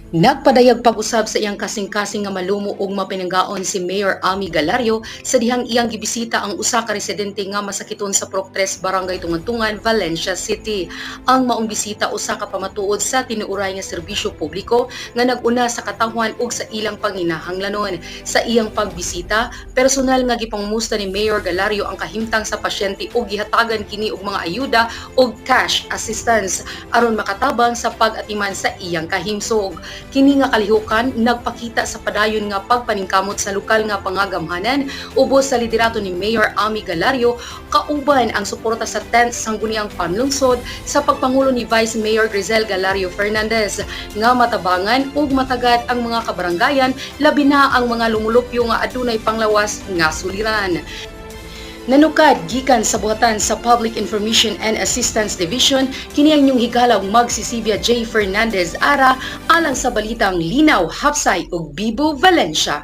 Nagpadayag pag-usab sa iyang kasing-kasing nga malumo og mapinanggaon si Mayor Ami Galario sa dihang iyang gibisita ang usa ka residente nga masakiton sa Proctres Barangay Tungan-Tungan, Valencia City. Ang maong bisita usa ka pamatuod sa tinuuray nga serbisyo publiko nga nag-una sa katawhan ug sa ilang panginahanglanon. Sa iyang pagbisita, personal nga gipangumusta ni Mayor Galario ang kahimtang sa pasyente ug gihatagan kini og mga ayuda ug cash assistance aron makatabang sa pag-atiman sa iyang kahimsog. Kini nga kalihukan nagpakita sa padayon nga pagpaningkamot sa lokal nga pangagamhanan ubos sa liderato ni Mayor Ami Galario kauban ang suporta sa 10th Sangguniang Panlungsod sa pagpangulo ni Vice Mayor Grizel Galario Fernandez nga matabangan ug matagad ang mga kabarangayan labi na ang mga lumulupyo nga adunay panglawas nga suliran. Nanukad gikan sa buhatan sa Public Information and Assistance Division kini ang inyong higalaw magsisibya J. Fernandez Ara alang sa balitang Linaw, Hapsay ug Bibo, Valencia.